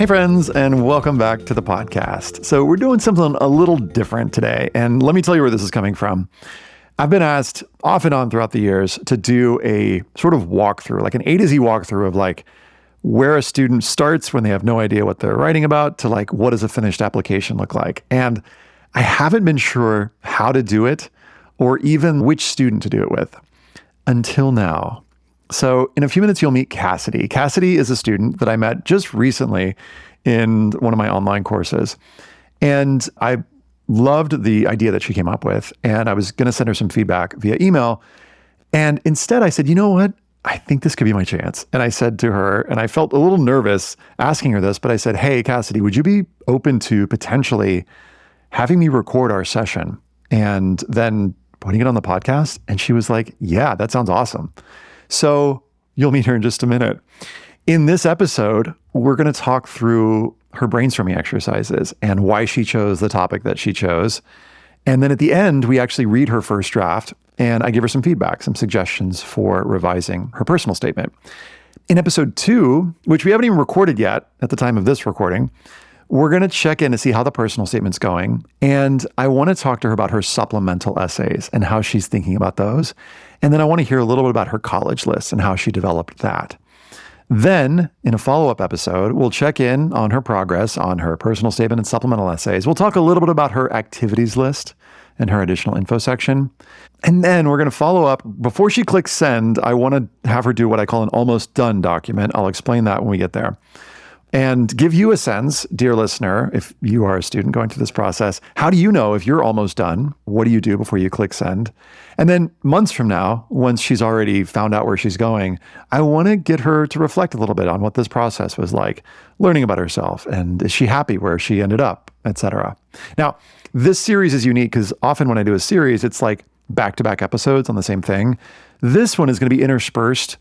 Hey friends, and welcome back to the podcast. So we're doing something a little different today, and let me tell you where this is coming from. I've been asked off and on throughout the years to do a sort of walkthrough, like an A to Z walkthrough of like where a student starts when they have no idea what they're writing about to like what does a finished application look like. And I haven't been sure how to do it or even which student to do it with until now. So in a few minutes, you'll meet Cassidy. Cassidy is a student that I met just recently in one of my online courses. And I loved the idea that she came up with. And I was going to send her some feedback via email. And instead I said, you know what? I think this could be my chance. And I said to her, and I felt a little nervous asking her this, but I said, hey, Cassidy, would you be open to potentially having me record our session and then putting it on the podcast? And she was like, yeah, that sounds awesome. So you'll meet her in just a minute. In this episode, we're going to talk through her brainstorming exercises and why she chose the topic that she chose. And then at the end, we actually read her first draft and I give her some feedback, some suggestions for revising her personal statement. In episode 2, which we haven't even recorded yet at the time of this recording, we're going to check in to see how the personal statement's going. And I want to talk to her about her supplemental essays and how she's thinking about those. And then I want to hear a little bit about her college list and how she developed that. Then, in a follow-up episode, we'll check in on her progress on her personal statement and supplemental essays. We'll talk a little bit about her activities list and her additional info section. And then we're going to follow up. Before she clicks send, I want to have her do what I call an almost done document. I'll explain that when we get there. And give you a sense, dear listener, if you are a student going through this process, how do you know if you're almost done? What do you do before you click send? And then months from now, once she's already found out where she's going, I want to get her to reflect a little bit on what this process was like, learning about herself, and is she happy where she ended up, etc. Now, this series is unique because often when I do a series, it's like back-to-back episodes on the same thing. This one is going to be interspersed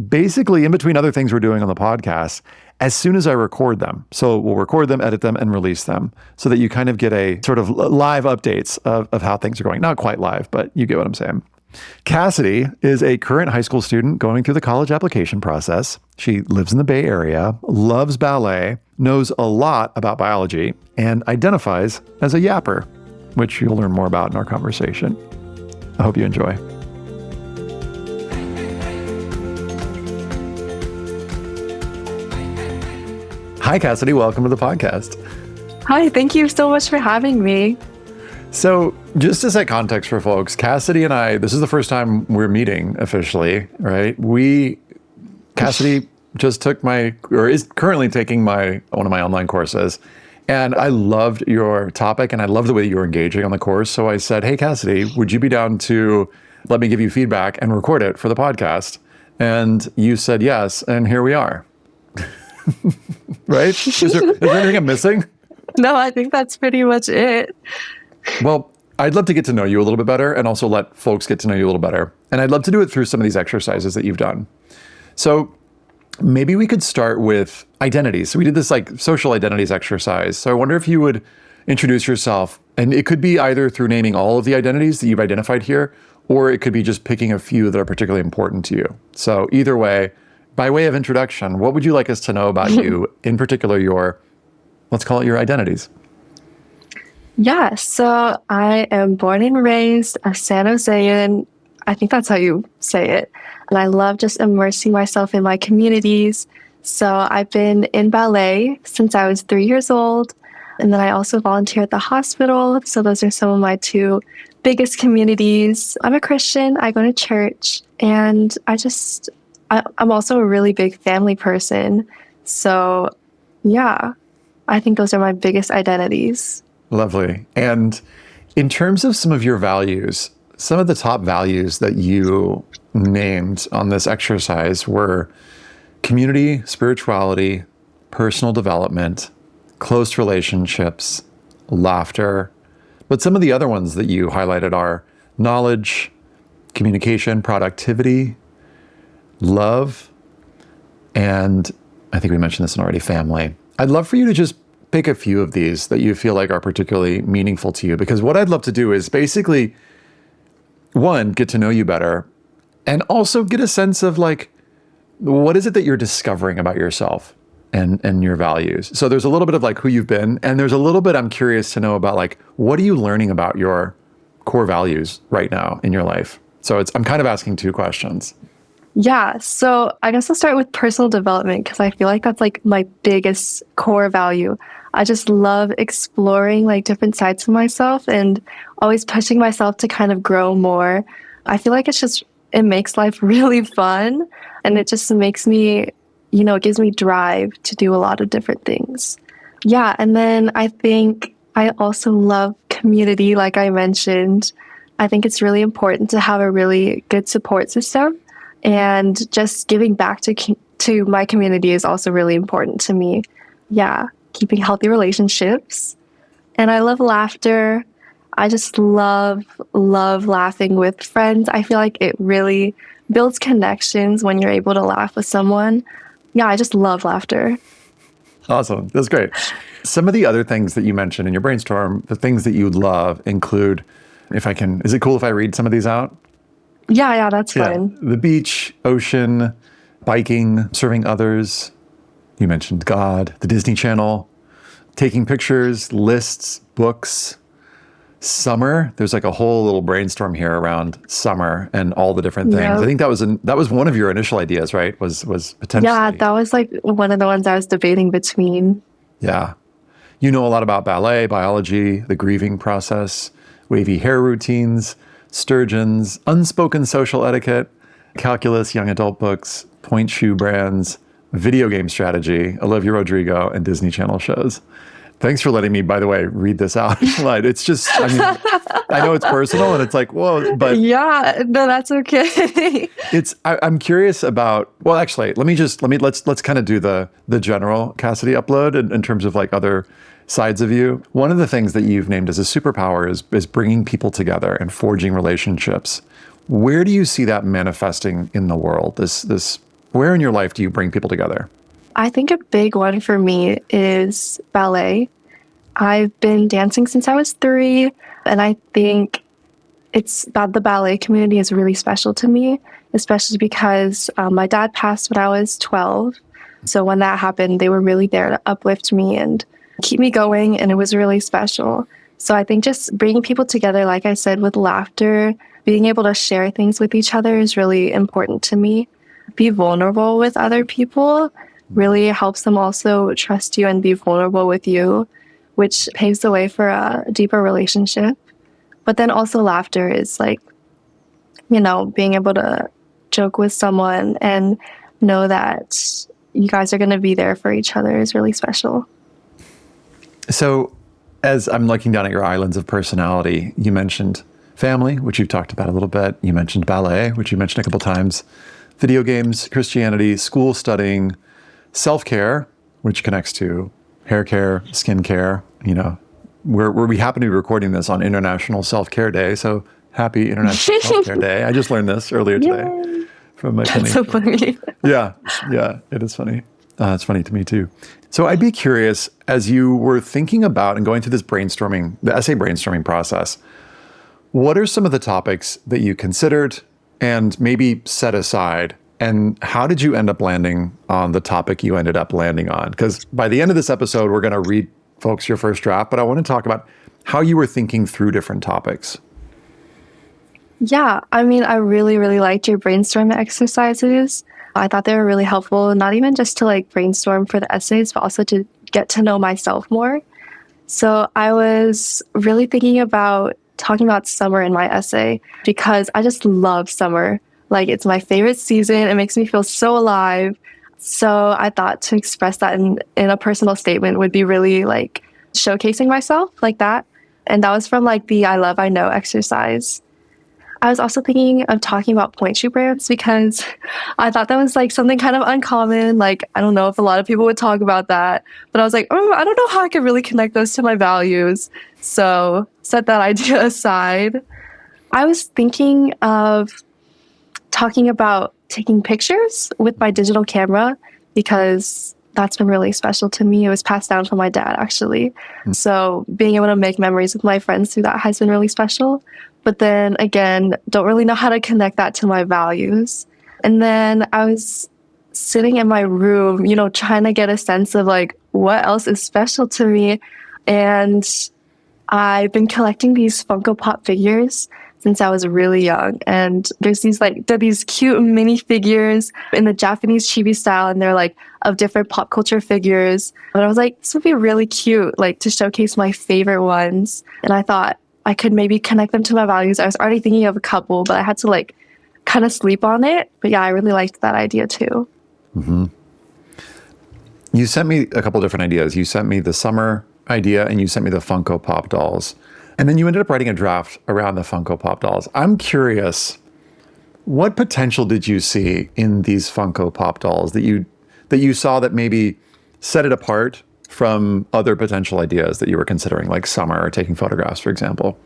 basically in between other things we're doing on the podcast as soon as I record them. So we'll record them, edit them, and release them so that you kind of get a sort of live updates of how things are going. Not quite live, but you get what I'm saying. Cassidy is a current high school student going through the college application process. She lives in the Bay Area, loves ballet, knows a lot about biology, and identifies as a yapper, which you'll learn more about in our conversation. I hope you enjoy. Hi, Cassidy. Welcome to the podcast. Hi, thank you so much for having me. So just to set context for folks, Cassidy and I, this is the first time we're meeting officially, right? Cassidy just took is currently taking one of my online courses. And I loved your topic and I love the way you were engaging on the course. So I said, hey, Cassidy, would you be down to let me give you feedback and record it for the podcast? And you said yes, and here we are. Right? Is there anything I'm missing? No, I think that's pretty much it. Well, I'd love to get to know you a little bit better and also let folks get to know you a little better. And I'd love to do it through some of these exercises that you've done. So maybe we could start with identities. So we did this like social identities exercise. So I wonder if you would introduce yourself, and it could be either through naming all of the identities that you've identified here, or it could be just picking a few that are particularly important to you. So either way, by way of introduction, what would you like us to know about you, in particular let's call it your identities? Yeah, so I am born and raised a San Josean. I think that's how you say it. And I love just immersing myself in my communities. So I've been in ballet since I was 3 years old. And then I also volunteer at the hospital. So those are some of my 2 biggest communities. I'm a Christian. I go to church. And I'm also a really big family person. So yeah, I think those are my biggest identities. Lovely. And in terms of some of your values, some of the top values that you named on this exercise were community, spirituality, personal development, close relationships, laughter. But some of the other ones that you highlighted are knowledge, communication, productivity, love, and I think we mentioned this already, family. I'd love for you to just pick a few of these that you feel like are particularly meaningful to you, because what I'd love to do is basically, one, get to know you better, and also get a sense of like, what is it that you're discovering about yourself and your values. So there's a little bit of like who you've been, and there's a little bit I'm curious to know about like what are you learning about your core values right now in your life? So I'm kind of asking two questions. Yeah, so I guess I'll start with personal development because I feel like that's like my biggest core value. I just love exploring like different sides of myself and always pushing myself to kind of grow more. I feel like it makes life really fun and it just makes me, it gives me drive to do a lot of different things. Yeah, and then I think I also love community, like I mentioned. I think it's really important to have a really good support system. And just giving back to my community is also really important to me. Yeah, keeping healthy relationships. And I love laughter. I just love laughing with friends. I feel like it really builds connections when you're able to laugh with someone. Yeah, I just love laughter. Awesome. That's great. Some of the other things that you mentioned in your brainstorm, the things that you love include, is it cool if I read some of these out? Yeah, that's fine. The beach, ocean, biking, serving others. You mentioned God, the Disney Channel, taking pictures, lists, books, summer. There's like a whole little brainstorm here around summer and all the different things. Yep. I think that was one of your initial ideas, right? Was potentially. Yeah, that was like one of the ones I was debating between. Yeah. You know a lot about ballet, biology, the grieving process, wavy hair routines, sturgeons, unspoken social etiquette, calculus, young adult books, point shoe brands, video game strategy, Olivia Rodrigo, and Disney Channel shows. Thanks for letting me, by the way, read this out. It's just, I know it's personal and it's like, whoa, but. Yeah, no, that's okay. I'm curious about, well, actually, let's kind of do the general Cassidy upload in terms of like other sides of you. One of the things that you've named as a superpower is bringing people together and forging relationships. Where do you see that manifesting in the world? Where in your life do you bring people together? I think a big one for me is ballet. I've been dancing since I was 3, and I think the ballet community is really special to me, especially because my dad passed when I was 12. So when that happened, they were really there to uplift me and keep me going, and it was really special. So I think just bringing people together, like I said, with laughter, being able to share things with each other is really important to me. Be vulnerable with other people really helps them also trust you and be vulnerable with you, which paves the way for a deeper relationship. But then also laughter is like, being able to joke with someone and know that you guys are going to be there for each other is really special. So as I'm looking down at your islands of personality, you mentioned family, which you've talked about a little bit. You mentioned ballet, which you mentioned a couple times, video games, Christianity, school studying, self-care, which connects to hair care, skin care. We happen to be recording this on International Self-Care Day. So happy International Self-Care Day. I just learned this earlier today from my That's so funny. Yeah, it is funny. It's funny to me too. So I'd be curious, as you were thinking about and going through this the essay brainstorming process, what are some of the topics that you considered and maybe set aside? And how did you end up landing on the topic you ended up landing on? Because by the end of this episode, we're going to read, folks, your first draft, but I want to talk about how you were thinking through different topics. Yeah, I really, really liked your brainstorming exercises. I thought they were really helpful, not even just to like brainstorm for the essays, but also to get to know myself more. So I was really thinking about talking about summer in my essay because I just love summer. Like, it's my favorite season. It makes me feel so alive. So I thought to express that in a personal statement would be really like showcasing myself like that. And that was from like the I Love, I Know exercise. I was also thinking of talking about point shoe brands because I thought that was like something kind of uncommon. Like, I don't know if a lot of people would talk about that, but I was like, I don't know how I could really connect those to my values. So set that idea aside. I was thinking of talking about taking pictures with my digital camera because that's been really special to me. It was passed down from my dad, actually. So being able to make memories with my friends through that has been really special. But then again, don't really know how to connect that to my values. And then I was sitting in my room, trying to get a sense of like what else is special to me. And I've been collecting these Funko Pop figures since I was really young. And there's these cute mini figures in the Japanese chibi style, and they're like of different pop culture figures. And I was like, this would be really cute, like to showcase my favorite ones. And I thought I could maybe connect them to my values. I was already thinking of a couple, but I had to like kind of sleep on it. But yeah, I really liked that idea too. Mm-hmm. You sent me a couple different ideas. You sent me the summer idea and you sent me the Funko Pop dolls. And then you ended up writing a draft around the Funko Pop dolls. I'm curious, what potential did you see in these Funko Pop dolls that you saw that maybe set it apart from other potential ideas that you were considering, like summer or taking photographs, for example?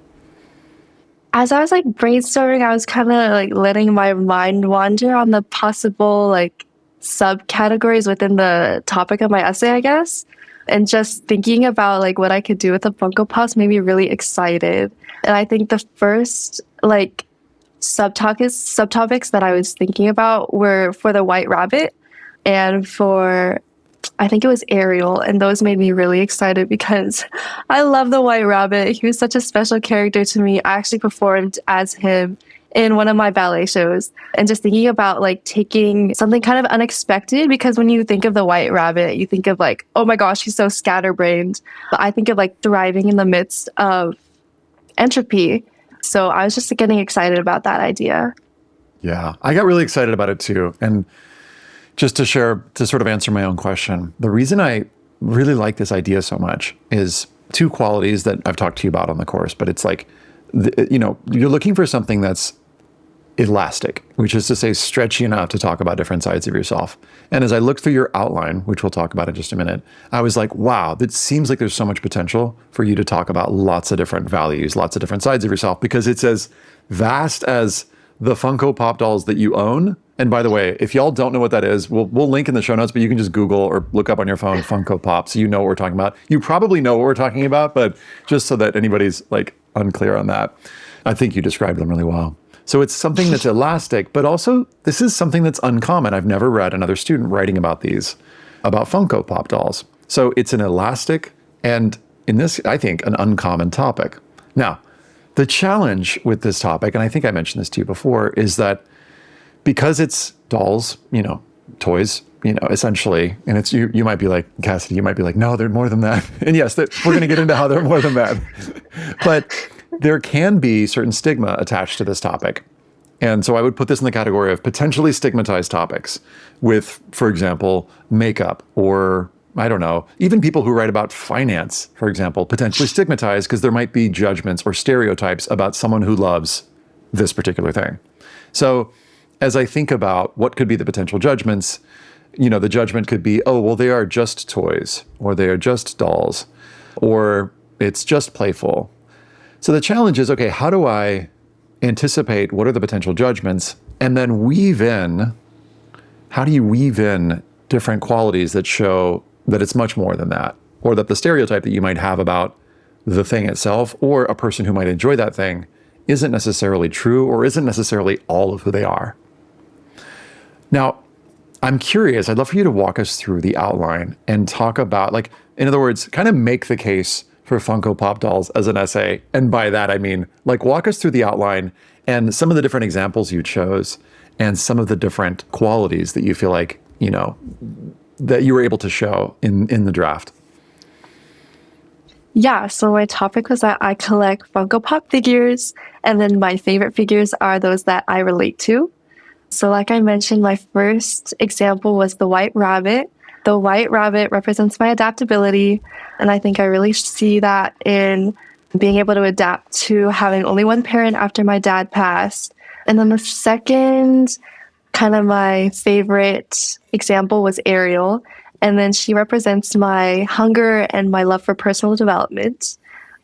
As I was like brainstorming, I was kind of like letting my mind wander on the possible like subcategories within the topic of my essay, I guess. And just thinking about like what I could do with the Funko Pops made me really excited. And I think the first like subtopics that I was thinking about were for the White Rabbit and for I think it was Ariel, and those made me really excited because I love the White Rabbit. He was such a special character to me. I actually performed as him in one of my ballet shows, and just thinking about like taking something kind of unexpected, because when you think of the White Rabbit, you think of like, oh my gosh, he's so scatterbrained. But I think of like thriving in the midst of entropy. So I was just getting excited about that idea. Yeah, I got really excited about it too. And just to sort of answer my own question, the reason I really like this idea so much is two qualities that I've talked to you about on the course, but it's like, you're looking for something that's elastic, which is to say stretchy enough to talk about different sides of yourself. And as I looked through your outline, which we'll talk about in just a minute, I was like, wow, that seems like there's so much potential for you to talk about lots of different values, lots of different sides of yourself, because it's as vast as the Funko Pop dolls that you own. And by the way, if y'all don't know what that is, we'll link in the show notes, but you can just Google or look up on your phone Funko Pop so you know what we're talking about. You probably know what we're talking about, but just so that anybody's like unclear on that, I think you described them really well. So it's something that's elastic, but also this is something that's uncommon. I've never read another student writing about about Funko Pop dolls. So it's an elastic and, in this, I think, an uncommon topic. Now, the challenge with this topic, and I think I mentioned this to you before, is that because it's dolls, toys, essentially, and it's you might be like, Cassidy, you might be like, no, they're more than that. And yes, we're going to get into how they're more than that. But there can be certain stigma attached to this topic. And so I would put this in the category of potentially stigmatized topics with, for example, makeup, or I don't know, even people who write about finance, for example, potentially stigmatized because there might be judgments or stereotypes about someone who loves this particular thing. So as I think about what could be the potential judgments, the judgment could be, oh, well, they are just toys, or they are just dolls, or it's just playful. So the challenge is, okay, how do I anticipate what are the potential judgments, and then how do you weave in different qualities that show that it's much more than that, or that the stereotype that you might have about the thing itself or a person who might enjoy that thing isn't necessarily true or isn't necessarily all of who they are. Now, I'm curious, I'd love for you to walk us through the outline and talk about, like, in other words, kind of make the case for Funko Pop dolls as an essay. And by that, I mean, like, walk us through the outline and some of the different examples you chose and some of the different qualities that you feel like, that you were able to show in the draft. Yeah, so my topic was that I collect Funko Pop figures, and then my favorite figures are those that I relate to. So like I mentioned, my first example was the White Rabbit. The White Rabbit represents my adaptability, and I think I really see that in being able to adapt to having only one parent after my dad passed. And then the second, kind of my favorite example, was Ariel. And then she represents my hunger and my love for personal development.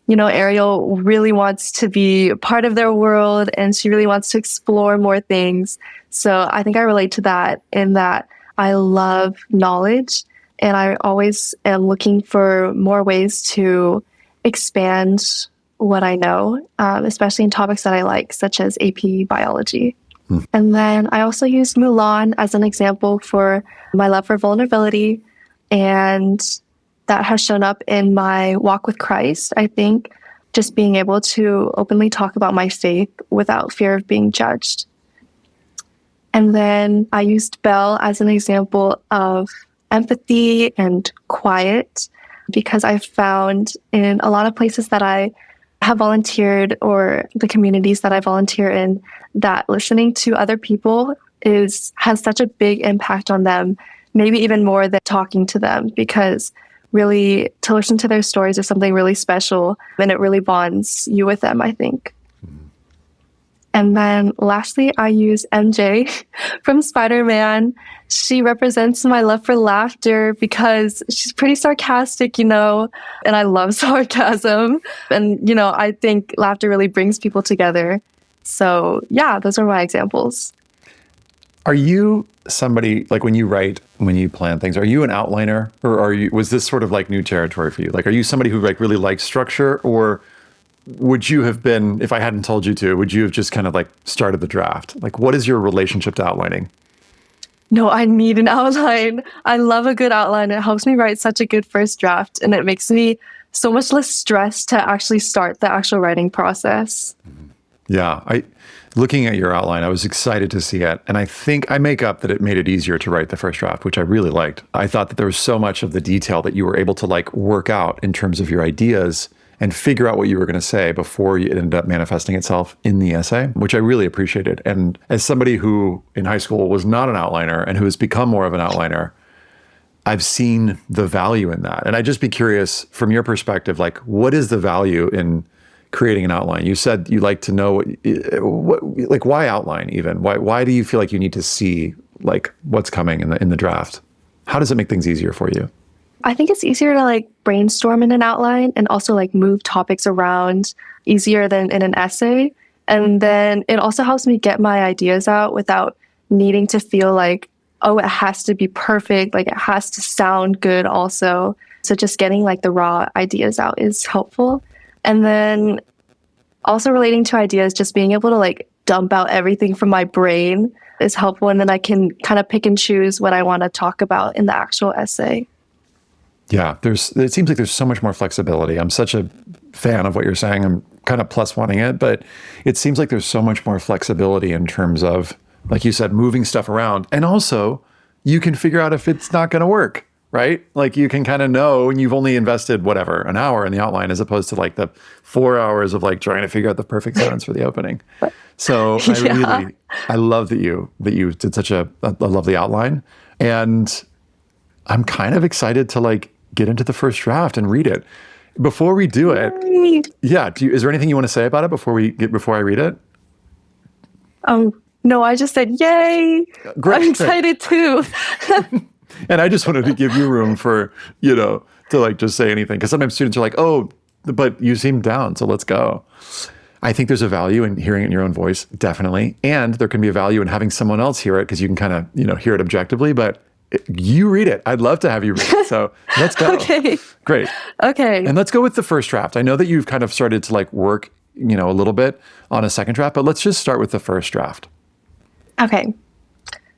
Ariel really wants to be part of their world, and she really wants to explore more things. So I think I relate to that in that I love knowledge, and I always am looking for more ways to expand what I know, especially in topics that I like, such as AP biology. And then I also used Mulan as an example for my love for vulnerability. And that has shown up in my walk with Christ, I think, just being able to openly talk about my faith without fear of being judged. And then I used Belle as an example of empathy and quiet because I found in a lot of places that I have volunteered or the communities that I volunteer in that listening to other people has such a big impact on them, maybe even more than talking to them, because really to listen to their stories is something really special and it really bonds you with them, I think. And then lastly, I use MJ from Spider-Man. She represents my love for laughter because she's pretty sarcastic, and I love sarcasm. And, I think laughter really brings people together. So yeah, those are my examples. Are you somebody, like when you write, when you plan things, are you an outliner, or was this sort of like new territory for you? Like, are you somebody who like really likes structure, or would you have been, if I hadn't told you to, would you have just kind of like started the draft? Like, what is your relationship to outlining? No, I need an outline. I love a good outline. It helps me write such a good first draft, and it makes me so much less stressed to actually start the actual writing process. Yeah, looking at your outline, I was excited to see it. And I think I make up that it made it easier to write the first draft, which I really liked. I thought that there was so much of the detail that you were able to like work out in terms of your ideas and figure out what you were going to say before it ended up manifesting itself in the essay, which I really appreciated. And as somebody who in high school was not an outliner and who has become more of an outliner, I've seen the value in that. And I'd just be curious from your perspective, like, what is the value in creating an outline? You said you like to know like why outline even? Why do you feel like you need to see like what's coming in the draft? How does it make things easier for you? I think it's easier to like brainstorm in an outline and also like move topics around easier than in an essay. And then it also helps me get my ideas out without needing to feel like, oh, it has to be perfect. Like it has to sound good also. So just getting like the raw ideas out is helpful. And then also relating to ideas, just being able to like dump out everything from my brain is helpful. And then I can kind of pick and choose what I want to talk about in the actual essay. Yeah, it seems like there's so much more flexibility. I'm such a fan of what you're saying. I'm kind of plus wanting it, but it seems like there's so much more flexibility in terms of, like you said, moving stuff around. And also you can figure out if it's not going to work, right? Like you can kind of know, and you've only invested whatever, an hour in the outline as opposed to like the 4 hours of like trying to figure out the perfect sentence for the opening. So I love that you did such a lovely outline. And I'm kind of excited to like get into the first draft and read it. Before we do it, yeah. Is there anything you want to say about it before I read it? No, I just said, yay. Great. I'm excited too. And I just wanted to give you room for, to like just say anything. Because sometimes students are like, oh, but you seem down, so let's go. I think there's a value in hearing it in your own voice, definitely. And there can be a value in having someone else hear it because you can kind of, hear it objectively. But you read it. I'd love to have you read it. So let's go. Okay. Great. Okay. And let's go with the first draft. I know that you've kind of started to like work, a little bit on a second draft, but let's just start with the first draft. Okay.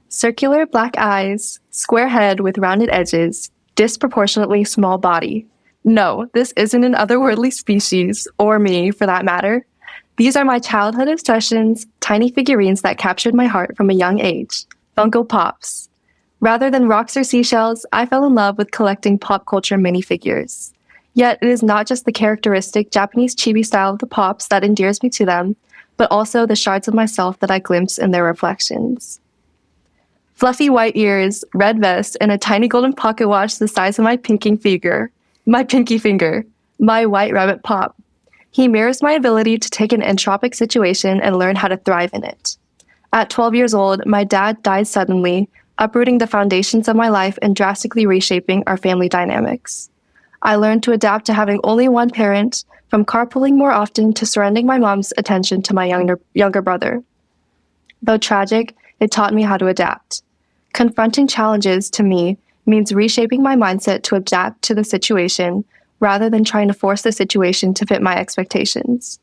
Circular black eyes, square head with rounded edges, disproportionately small body. No, this isn't an otherworldly species, or me for that matter. These are my childhood obsessions, tiny figurines that captured my heart from a young age. Funko Pops. Rather than rocks or seashells, I fell in love with collecting pop culture minifigures. Yet it is not just the characteristic Japanese chibi style of the Pops that endears me to them, but also the shards of myself that I glimpse in their reflections. Fluffy white ears, red vest, and a tiny golden pocket watch the size of my pinky finger, my white rabbit Pop. He mirrors my ability to take an entropic situation and learn how to thrive in it. At 12 years old, my dad died suddenly, uprooting the foundations of my life and drastically reshaping our family dynamics. I learned to adapt to having only one parent, from carpooling more often to surrendering my mom's attention to my younger brother. Though tragic, it taught me how to adapt. Confronting challenges, to me, means reshaping my mindset to adapt to the situation rather than trying to force the situation to fit my expectations.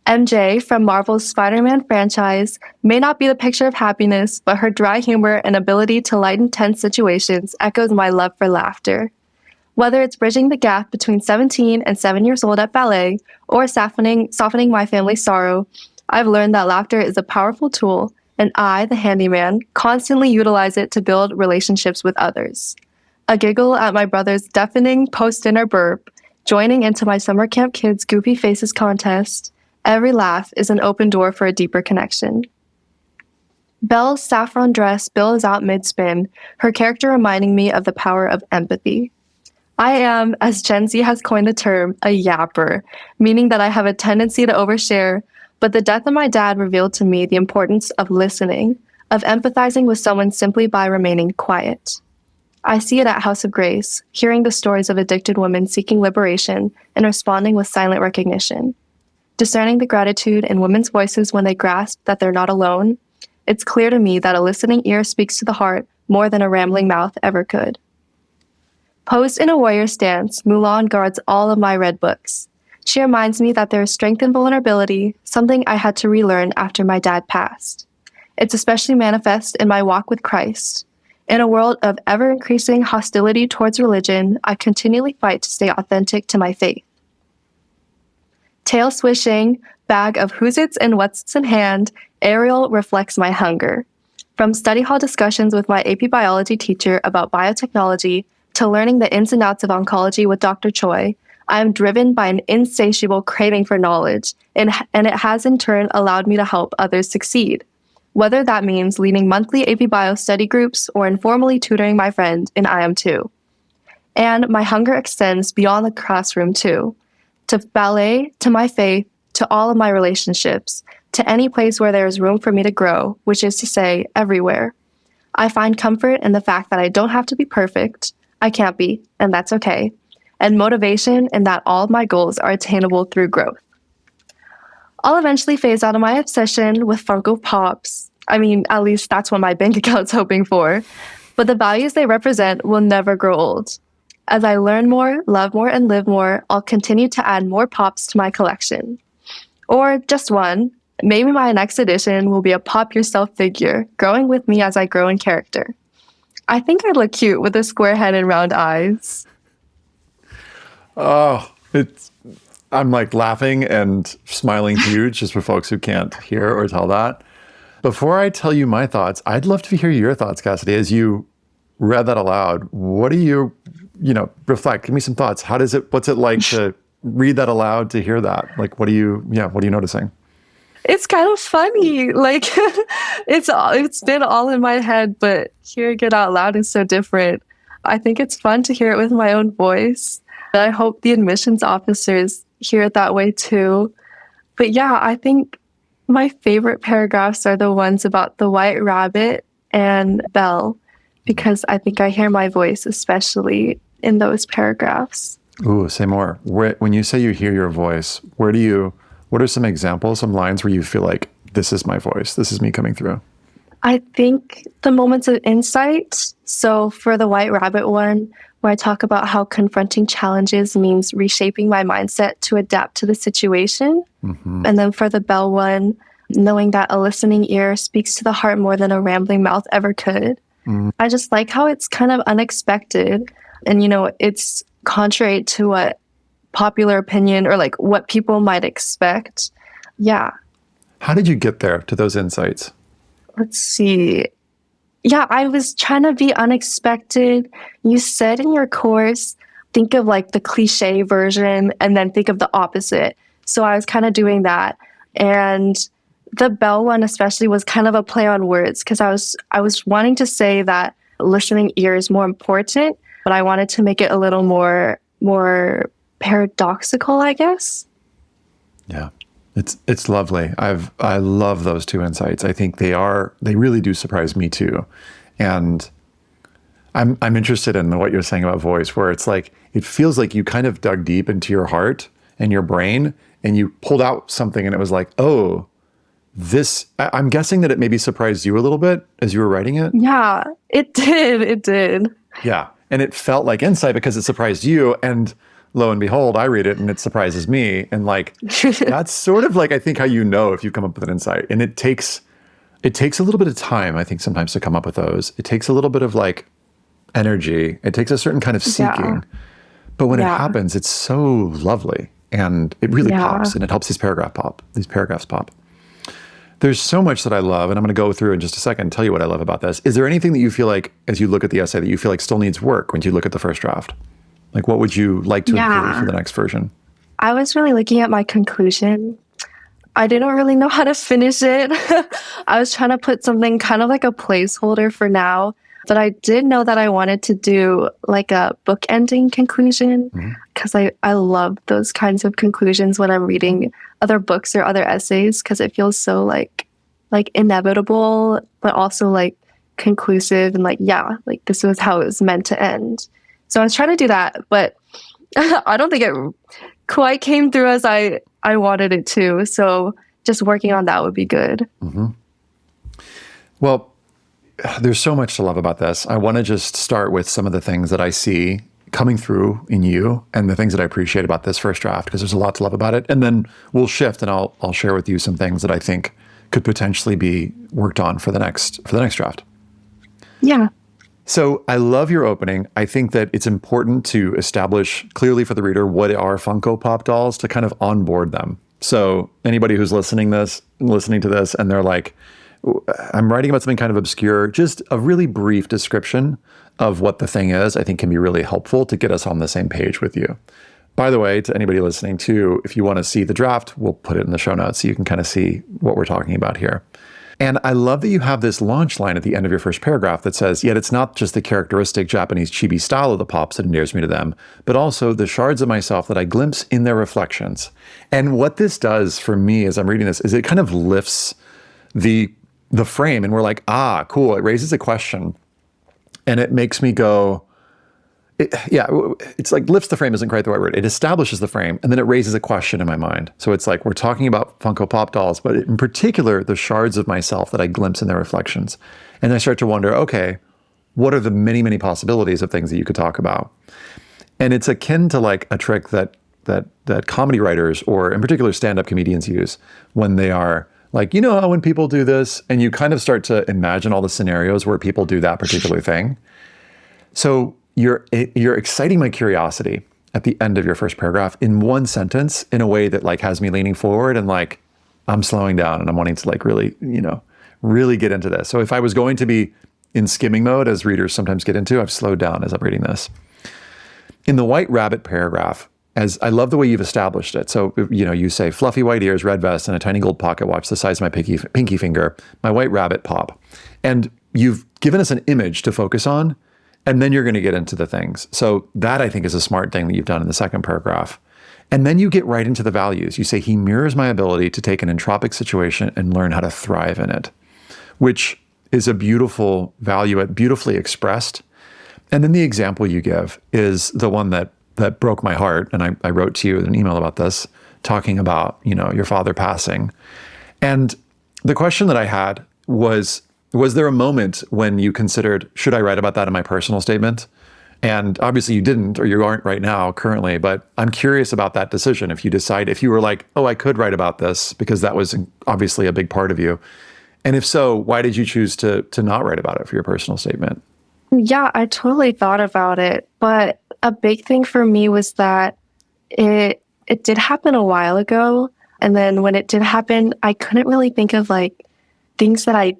MJ from Marvel's Spider-Man franchise may not be the picture of happiness, but her dry humor and ability to lighten tense situations echoes my love for laughter. Whether it's bridging the gap between 17 and 7 years old at ballet or softening my family's sorrow, I've learned that laughter is a powerful tool, and I, the handyman, constantly utilize it to build relationships with others. A giggle at my brother's deafening post-dinner burp, joining into my summer camp kids' goofy faces contest, every laugh is an open door for a deeper connection. Belle's saffron dress billows out mid-spin, her character reminding me of the power of empathy. I am, as Gen Z has coined the term, a yapper, meaning that I have a tendency to overshare, but the death of my dad revealed to me the importance of listening, of empathizing with someone simply by remaining quiet. I see it at House of Grace, hearing the stories of addicted women seeking liberation and responding with silent recognition. Discerning the gratitude in women's voices when they grasp that they're not alone, it's clear to me that a listening ear speaks to the heart more than a rambling mouth ever could. Posed in a warrior stance, Mulan guards all of my read books. She reminds me that there is strength in vulnerability, something I had to relearn after my dad passed. It's especially manifest in my walk with Christ. In a world of ever-increasing hostility towards religion, I continually fight to stay authentic to my faith. Tail swishing, bag of who's its and what's its in hand, Ariel reflects my hunger. From study hall discussions with my AP biology teacher about biotechnology to learning the ins and outs of oncology with Dr. Choi, I am driven by an insatiable craving for knowledge, and it has in turn allowed me to help others succeed. Whether that means leading monthly AP Bio study groups or informally tutoring my friend in IM2. And my hunger extends beyond the classroom too. To ballet, to my faith, to all of my relationships, to any place where there is room for me to grow, which is to say, everywhere. I find comfort in the fact that I don't have to be perfect. I can't be, and that's okay. And motivation in that all of my goals are attainable through growth. I'll eventually phase out of my obsession with Funko Pops. I mean, at least that's what my bank account's hoping for. But the values they represent will never grow old. As I learn more, love more, and live more, I'll continue to add more Pops to my collection. Or just one. Maybe my next edition will be a Pop Yourself figure, growing with me as I grow in character. I think I look cute with a square head and round eyes. Oh, I'm like laughing and smiling huge just for folks who can't hear or tell that. Before I tell you my thoughts, I'd love to hear your thoughts, Cassidy. As you read that aloud, what do you reflect? Give me some thoughts. What's it like to read that aloud, to hear that? Like, what are you noticing? It's kind of funny. Like, it's been all in my head, but hearing it out loud is so different. I think it's fun to hear it with my own voice. I hope the admissions officers hear it that way too. But yeah, I think my favorite paragraphs are the ones about the white rabbit and Belle, because I think I hear my voice especially in those paragraphs. Ooh, say more. When you say you hear your voice, what are some examples, some lines where you feel like, this is my voice, this is me coming through? I think the moments of insight. So for the white rabbit one, where I talk about how confronting challenges means reshaping my mindset to adapt to the situation. Mm-hmm. And then for the Belle one, knowing that a listening ear speaks to the heart more than a rambling mouth ever could. Mm. I just like how it's kind of unexpected. And, it's contrary to what popular opinion or like what people might expect. Yeah. How did you get there to those insights? Let's see. Yeah, I was trying to be unexpected. You said in your course, think of like the cliche version and then think of the opposite. So I was kind of doing that. And the Belle one especially was kind of a play on words because I was wanting to say that listening ear is more important, but I wanted to make it a little more paradoxical, I guess. Yeah. It's lovely. I love those two insights. I think they really do surprise me too. And I'm interested in what you're saying about voice, where it's like, it feels like you kind of dug deep into your heart and your brain and you pulled out something and it was like, oh, I'm guessing that it maybe surprised you a little bit as you were writing it. Yeah, it did. It did. Yeah. And it felt like insight because it surprised you. And lo and behold, I read it and it surprises me. And like, that's sort of like, I think how you know if you come up with an insight. And it takes a little bit of time, I think, sometimes to come up with those. It takes a little bit of like energy. It takes a certain kind of seeking. But when it happens, it's so lovely. And it really pops, and it helps these paragraphs pop. There's so much that I love, and I'm going to go through in just a second and tell you what I love about this. Is there anything that you feel like, as you look at the essay, that you feel like still needs work when you look at the first draft? Like, what would you like to improve for the next version? I was really looking at my conclusion. I didn't really know how to finish it. I was trying to put something kind of like a placeholder for now, but I did know that I wanted to do like a book ending conclusion because I love those kinds of conclusions when I'm reading other books or other essays because it feels so like inevitable, but also like conclusive and like this was how it was meant to end. So I was trying to do that, but I don't think it quite came through as I wanted it to. So just working on that would be good. Mm-hmm. Well, there's so much to love about this. I want to just start with some of the things that I see coming through in you and the things that I appreciate about this first draft, because there's a lot to love about it. And then we'll shift and I'll share with you some things that I think could potentially be worked on for the next draft. Yeah. So I love your opening. I think that it's important to establish clearly for the reader what are Funko Pop dolls to kind of onboard them. So anybody who's listening to this and they're like, I'm writing about something kind of obscure, just a really brief description of what the thing is, I think can be really helpful to get us on the same page with you. By the way, to anybody listening too, if you want to see the draft, we'll put it in the show notes so you can kind of see what we're talking about here. And I love that you have this launch line at the end of your first paragraph that says, yet it's not just the characteristic Japanese chibi style of the pops that endears me to them, but also the shards of myself that I glimpse in their reflections. And what this does for me as I'm reading this is it kind of lifts the frame and we're like, cool. It raises a question and it makes me go, it's like lifts the frame isn't quite the right word. It establishes the frame and then it raises a question in my mind. So it's like we're talking about Funko Pop dolls, but in particular, the shards of myself that I glimpse in their reflections. And I start to wonder, okay, what are the many, many possibilities of things that you could talk about? And it's akin to like a trick that comedy writers or in particular stand-up comedians use when they are like, you know how when people do this and you kind of start to imagine all the scenarios where people do that particular thing. So you're exciting my curiosity at the end of your first paragraph in one sentence in a way that like has me leaning forward and like I'm slowing down and I'm wanting to like really, really get into this. So if I was going to be in skimming mode, as readers sometimes get into, I've slowed down as I'm reading this. In the white rabbit paragraph, as I love the way you've established it. So, you say fluffy white ears, red vest, and a tiny gold pocket watch the size of my pinky finger, my white rabbit pop. And you've given us an image to focus on, and then you're going to get into the things. So that I think is a smart thing that you've done in the second paragraph. And then you get right into the values. You say, he mirrors my ability to take an entropic situation and learn how to thrive in it, which is a beautiful value, beautifully expressed. And then the example you give is the one that broke my heart. And I wrote to you an email about this, talking about, your father passing. And the question that I had was there a moment when you considered, should I write about that in my personal statement? And obviously you didn't, or you aren't right now currently, but I'm curious about that decision. If you were like, I could write about this because that was obviously a big part of you. And if so, why did you choose to not write about it for your personal statement? Yeah, I totally thought about it. But a big thing for me was that it did happen a while ago. And then when it did happen, I couldn't really think of like things that I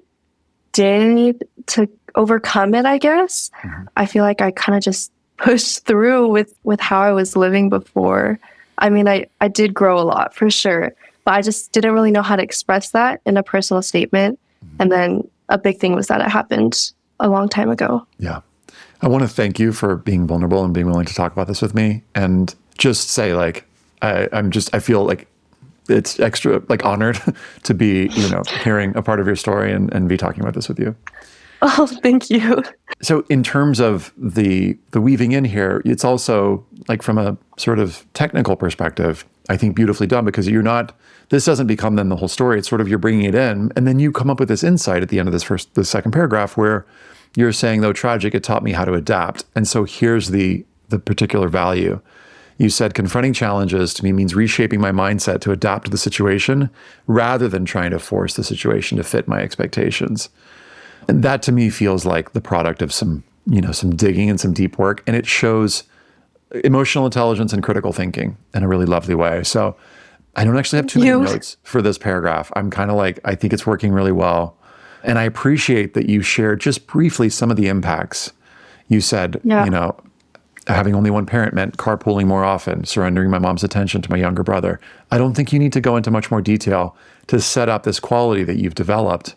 did to overcome it, I guess. Mm-hmm. I feel like I kind of just pushed through with how I was living before. I mean, I did grow a lot for sure, but I just didn't really know how to express that in a personal statement. Mm-hmm. And then a big thing was that it happened a long time ago. Yeah. I want to thank you for being vulnerable and being willing to talk about this with me, and just say like, I feel like it's extra like honored to be, hearing a part of your story and be talking about this with you. Oh, thank you. So in terms of the weaving in here, it's also like from a sort of technical perspective, I think beautifully done, because this doesn't become then the whole story. It's sort of you're bringing it in, and then you come up with this insight at the end of the second paragraph where you're saying, though tragic, it taught me how to adapt. And so here's the particular value. You said confronting challenges to me means reshaping my mindset to adapt to the situation rather than trying to force the situation to fit my expectations. And that to me feels like the product of some digging and some deep work. And it shows emotional intelligence and critical thinking in a really lovely way. So I don't actually have too many notes for this paragraph. I'm kind of like, I think it's working really well. And I appreciate that you shared just briefly some of the impacts. You said, having only one parent meant carpooling more often, surrendering my mom's attention to my younger brother. I don't think you need to go into much more detail to set up this quality that you've developed,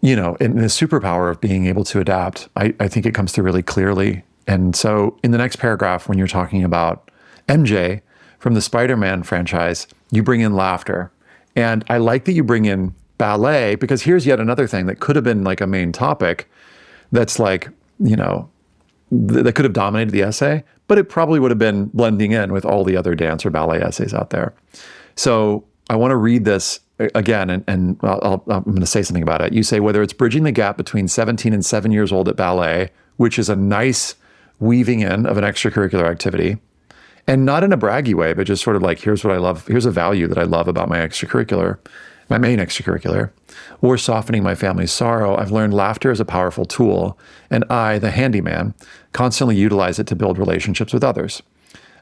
in the superpower of being able to adapt. I think it comes through really clearly. And so in the next paragraph, when you're talking about MJ from the Spider-Man franchise, you bring in laughter. And I like that you bring in ballet, because here's yet another thing that could have been like a main topic that's like, that could have dominated the essay, but it probably would have been blending in with all the other dance or ballet essays out there. So I want to read this again, and I'm going to say something about it. You say, whether it's bridging the gap between 17 and 7 years old at ballet, which is a nice weaving in of an extracurricular activity, and not in a braggy way, but just sort of like, here's what I love. Here's a value that I love about my main extracurricular, or softening my family's sorrow, I've learned laughter is a powerful tool, and I, the handyman, constantly utilize it to build relationships with others.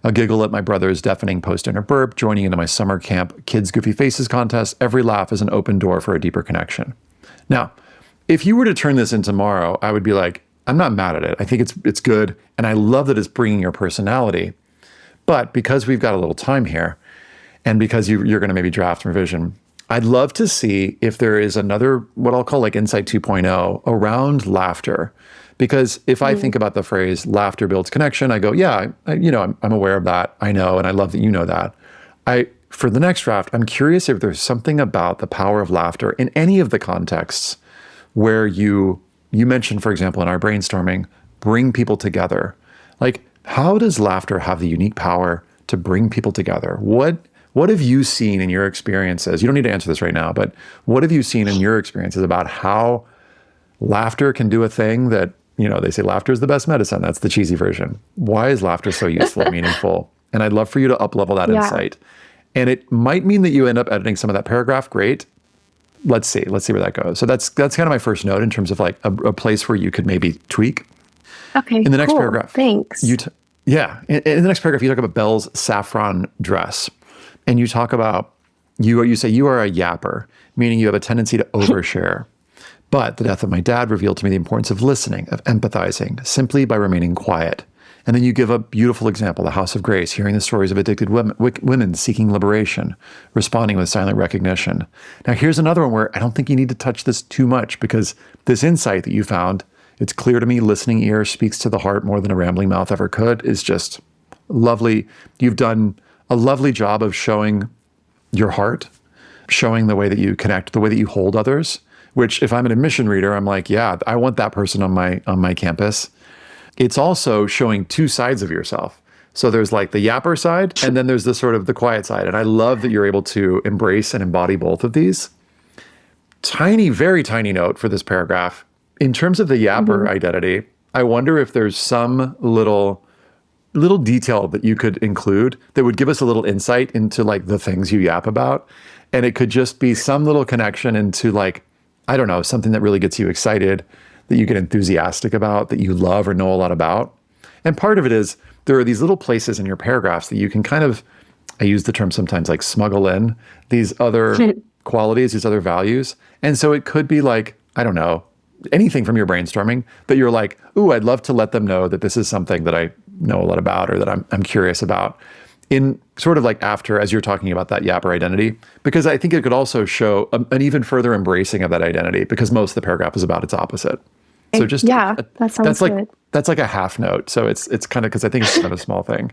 A giggle at my brother's deafening post-dinner burp, joining into my summer camp Kids Goofy Faces contest, every laugh is an open door for a deeper connection. Now, if you were to turn this in tomorrow, I would be like, I'm not mad at it. I think it's good, and I love that it's bringing your personality. But because we've got a little time here, and because you're going to maybe draft and revision, I'd love to see if there is another, what I'll call like Insight 2.0 around laughter. Because if I think about the phrase laughter builds connection, I go, yeah, I'm aware of that. I know, and I love that you know that. For the next draft, I'm curious if there's something about the power of laughter in any of the contexts where you mentioned, for example, in our brainstorming, bring people together. Like, how does laughter have the unique power to bring people together? What have you seen in your experiences? You don't need to answer this right now, but what have you seen in your experiences about how laughter can do a thing that, they say laughter is the best medicine. That's the cheesy version. Why is laughter so useful and meaningful? And I'd love for you to up-level that insight. And it might mean that you end up editing some of that paragraph. Great. Let's see where that goes. So that's kind of my first note in terms of like a place where you could maybe tweak. Okay, in the next cool. paragraph, Thanks. In the next paragraph, you talk about Belle's saffron dress. And you talk about, you say you are a yapper, meaning you have a tendency to overshare. But the death of my dad revealed to me the importance of listening, of empathizing, simply by remaining quiet. And then you give a beautiful example, the House of Grace, hearing the stories of addicted women seeking liberation, responding with silent recognition. Now, here's another one where I don't think you need to touch this too much, because this insight that you found, it's clear to me, listening ear speaks to the heart more than a rambling mouth ever could, is just lovely. You've done a lovely job of showing your heart, showing the way that you connect, the way that you hold others, which if I'm an admission reader, I'm like, yeah, I want that person on my campus. It's also showing two sides of yourself. So there's like the yapper side, and then there's the sort of the quiet side. And I love that you're able to embrace and embody both of these. Tiny, very tiny note for this paragraph. In terms of the yapper identity, I wonder if there's some little detail that you could include that would give us a little insight into like the things you yap about. And it could just be some little connection into like, I don't know, something that really gets you excited, that you get enthusiastic about, that you love or know a lot about. And part of it is there are these little places in your paragraphs that you can kind of, I use the term sometimes like smuggle in these other qualities, these other values. And so it could be like, I don't know, anything from your brainstorming that you're like, ooh, I'd love to let them know that this is something that I know a lot about or that I'm curious about. In sort of like after, as you're talking about that yapper identity, because I think it could also show an even further embracing of that identity, because most of the paragraph is about its opposite. So just that sounds good. That's like a half note. So it's kind of, because I think it's kind of a small thing.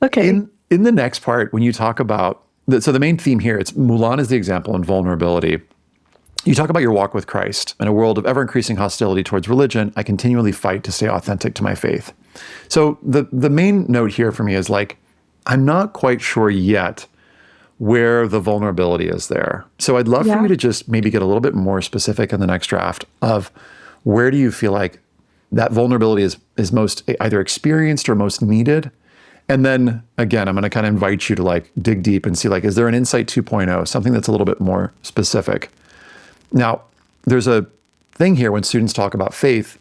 Okay. In the next part, when you talk about, so the main theme here, it's Mulan is the example in vulnerability. You talk about your walk with Christ. In a world of ever-increasing hostility towards religion, I continually fight to stay authentic to my faith. So the main note here for me is like, I'm not quite sure yet where the vulnerability is there. So I'd love for you to just maybe get a little bit more specific in the next draft of where do you feel like that vulnerability is most either experienced or most needed, And then again, I'm going to kind of invite you to like dig deep and see like, is there an insight 2.0, something that's a little bit more specific? Now, there's a thing here when students talk about faith,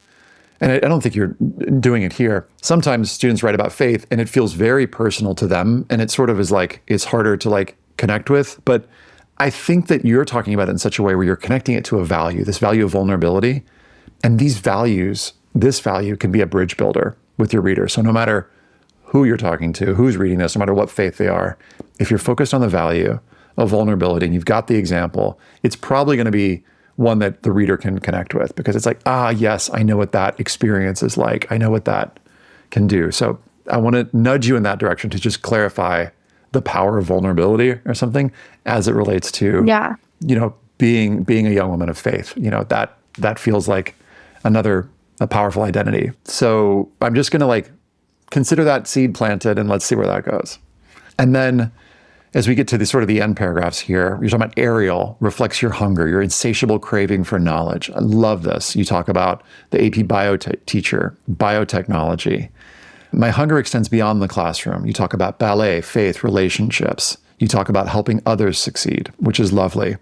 and I don't think you're doing it here. Sometimes students write about faith and it feels very personal to them. And it sort of is like, it's harder to like connect with. But I think that you're talking about it in such a way where you're connecting it to a value, this value of vulnerability. And these values, this value can be a bridge builder with your reader. So no matter who you're talking to, who's reading this, no matter what faith they are, if you're focused on the value of vulnerability and you've got the example, it's probably going to be one that the reader can connect with because it's like, yes, I know what that experience is like. I know what that can do. So I want to nudge you in that direction to just clarify the power of vulnerability or something as it relates to, being a young woman of faith. That feels like a powerful identity. So I'm just going to like consider that seed planted and let's see where that goes. And then as we get to the sort of the end paragraphs here, you're talking about Ariel reflects your hunger, your insatiable craving for knowledge. I love this. You talk about the AP bio teacher, biotechnology. My hunger extends beyond the classroom. You talk about ballet, faith, relationships. You talk about helping others succeed, which is lovely.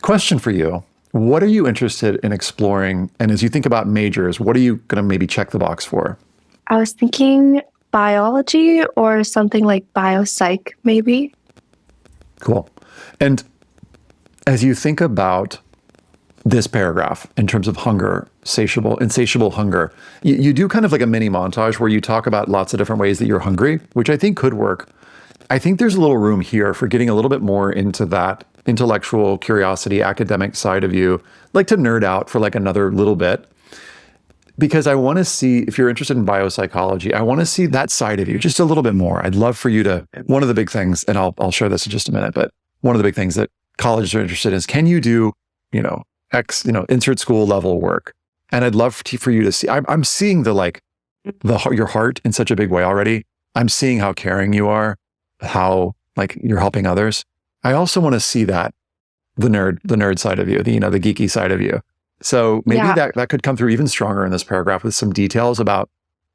Question for you. What are you interested in exploring? And as you think about majors, what are you going to maybe check the box for? I was thinking biology or something like biopsych, maybe. Cool. And as you think about this paragraph in terms of hunger, insatiable hunger, you do kind of like a mini montage where you talk about lots of different ways that you're hungry, which I think could work. I think there's a little room here for getting a little bit more into that intellectual curiosity, academic side of you, like to nerd out for like another little bit. Because I want to see, if you're interested in biopsychology, I want to see that side of you just a little bit more. I'd love for you to, one of the big things, and I'll share this in just a minute, but one of the big things that colleges are interested in is, can you do, insert school level work? And I'd love for you to see, I'm seeing your heart in such a big way already. I'm seeing how caring you are, how like you're helping others. I also want to see that, the nerd side of you, the geeky side of you. So maybe that could come through even stronger in this paragraph with some details about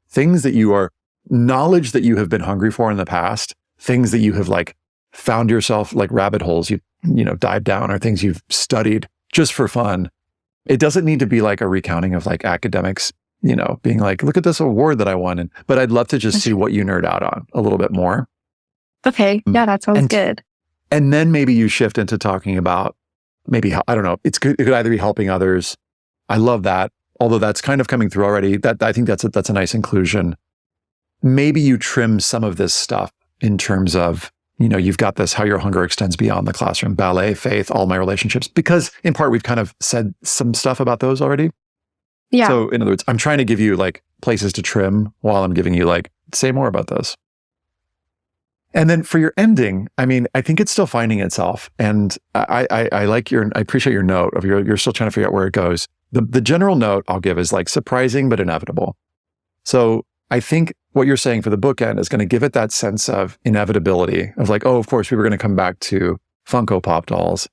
things that knowledge that you have been hungry for in the past, things that you have like found yourself like rabbit holes you dive down, or things you've studied just for fun. It doesn't need to be like a recounting of like academics, being like, look at this award that I won. But I'd love to just see what you nerd out on a little bit more. Okay. Yeah, that sounds good. And then maybe you shift into talking about maybe, I don't know, it could either be helping others. I love that. Although that's kind of coming through already. I think that's a nice inclusion. Maybe you trim some of this stuff in terms of, you've got this, how your hunger extends beyond the classroom, ballet, faith, all my relationships, because in part we've kind of said some stuff about those already. Yeah. So in other words, I'm trying to give you like places to trim while I'm giving you like, say more about this. And then for your ending, I mean, I think it's still finding itself. And I appreciate your note of you're still trying to figure out where it goes. The general note I'll give is like surprising, but inevitable. So I think what you're saying for the bookend is going to give it that sense of inevitability of like, oh, of course we were going to come back to Funko Pop dolls.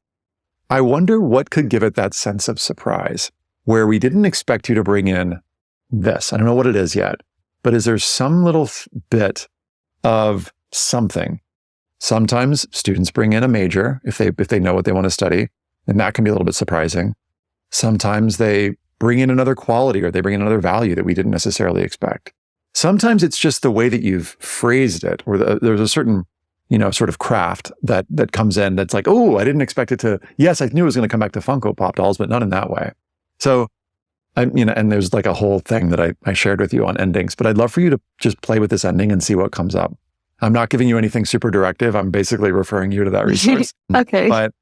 I wonder what could give it that sense of surprise where we didn't expect you to bring in this. I don't know what it is yet, but is there some little bit of something? Sometimes students bring in a major if they know what they want to study, and that can be a little bit surprising. Sometimes they bring in another quality or they bring in another value that we didn't necessarily expect. Sometimes it's just the way that you've phrased it, or there's a certain, sort of craft that comes in that's like, oh, I didn't expect it to, yes, I knew it was going to come back to Funko Pop dolls, but not in that way. So, and there's like a whole thing that I shared with you on endings, but I'd love for you to just play with this ending and see what comes up. I'm not giving you anything super directive. I'm basically referring you to that resource. Okay. But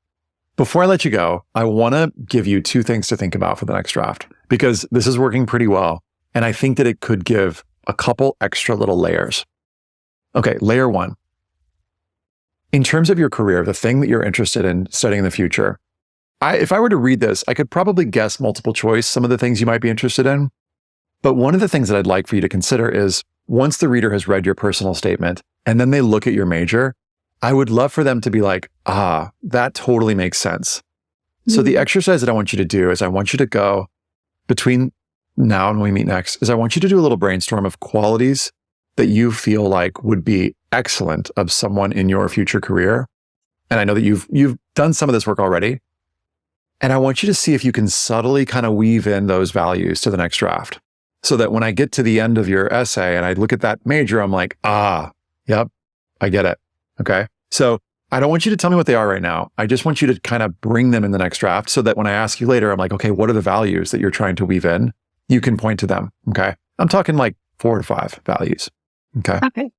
before I let you go, I want to give you two things to think about for the next draft, because this is working pretty well. And I think that it could give a couple extra little layers. Okay, layer one. In terms of your career, the thing that you're interested in studying in the future, if I were to read this, I could probably guess multiple choice some of the things you might be interested in. But one of the things that I'd like for you to consider is, once the reader has read your personal statement and then they look at your major, I would love for them to be like, that totally makes sense. Mm-hmm. So the exercise that I want you to do is I want you to go between now and when we meet next, is I want you to do a little brainstorm of qualities that you feel like would be excellent of someone in your future career. And I know that you've done some of this work already. And I want you to see if you can subtly kind of weave in those values to the next draft. So that when I get to the end of your essay and I look at that major, I'm like, yep, I get it. Okay. So I don't want you to tell me what they are right now. I just want you to kind of bring them in the next draft so that when I ask you later, I'm like, okay, what are the values that you're trying to weave in? You can point to them. Okay. I'm talking like 4 to 5 values. Okay. Okay.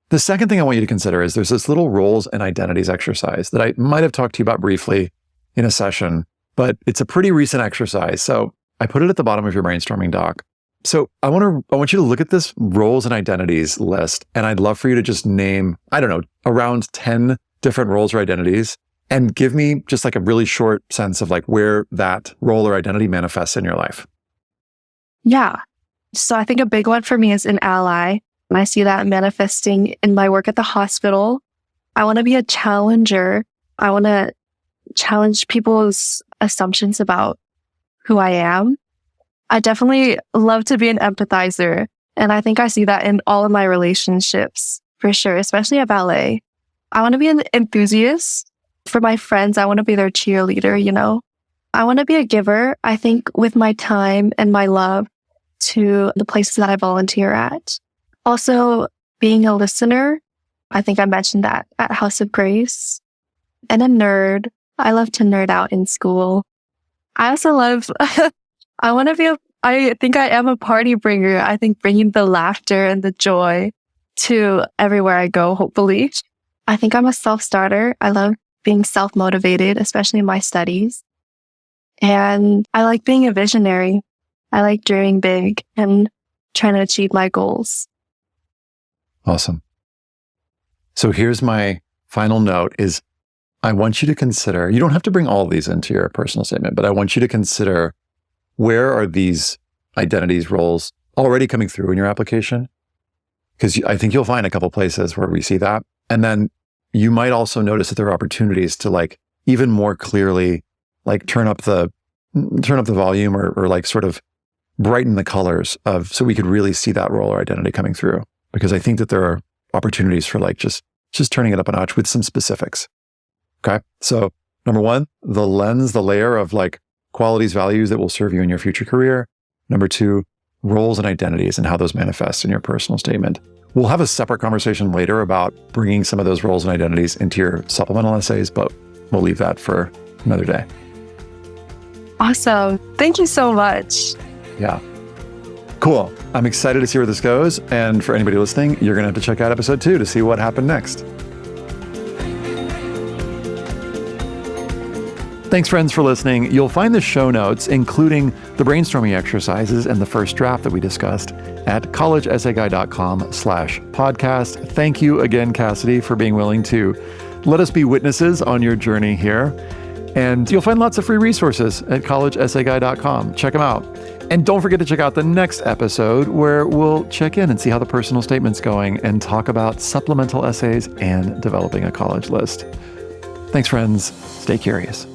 The second thing I want you to consider is there's this little roles and identities exercise that I might have talked to you about briefly in a session, but it's a pretty recent exercise. So I put it at the bottom of your brainstorming doc. So I want you to look at this roles and identities list, and I'd love for you to just name, I don't know, around 10 different roles or identities, and give me just like a really short sense of like where that role or identity manifests in your life. Yeah. So I think a big one for me is an ally. And I see that manifesting in my work at the hospital. I want to be a challenger. I want to challenge people's assumptions about who I am. I definitely love to be an empathizer. And I think I see that in all of my relationships, for sure, especially at ballet. I want to be an enthusiast. For my friends, I want to be their cheerleader, you know? I want to be a giver, I think, with my time and my love to the places that I volunteer at. Also, being a listener. I think I mentioned that at House of Grace. And a nerd. I love to nerd out in school. I also love, I think I am a party bringer. I think bringing the laughter and the joy to everywhere I go, hopefully. I think I'm a self-starter. I love being self-motivated, especially in my studies. And I like being a visionary. I like dreaming big and trying to achieve my goals. Awesome. So here's my final note is I want you to consider, you don't have to bring all of these into your personal statement, but I want you to consider where are these identities, roles already coming through in your application? Because I think you'll find a couple places where we see that. And then you might also notice that there are opportunities to like even more clearly like turn up the volume or like sort of brighten the colors of, so we could really see that role or identity coming through. Because I think that there are opportunities for like just turning it up a notch with some specifics. Okay. So number one, the lens, the layer of like qualities, values that will serve you in your future career. Number two, roles and identities and how those manifest in your personal statement. We'll have a separate conversation later about bringing some of those roles and identities into your supplemental essays, but we'll leave that for another day. Awesome. Thank you so much. Yeah. Cool. I'm excited to see where this goes. And for anybody listening, you're going to have to check out episode 2 to see what happened next. Thanks, friends, for listening. You'll find the show notes, including the brainstorming exercises and the first draft that we discussed, at collegeessayguy.com/podcast. Thank you again, Cassidy, for being willing to let us be witnesses on your journey here. And you'll find lots of free resources at collegeessayguy.com. Check them out. And don't forget to check out the next episode where we'll check in and see how the personal statement's going and talk about supplemental essays and developing a college list. Thanks, friends. Stay curious.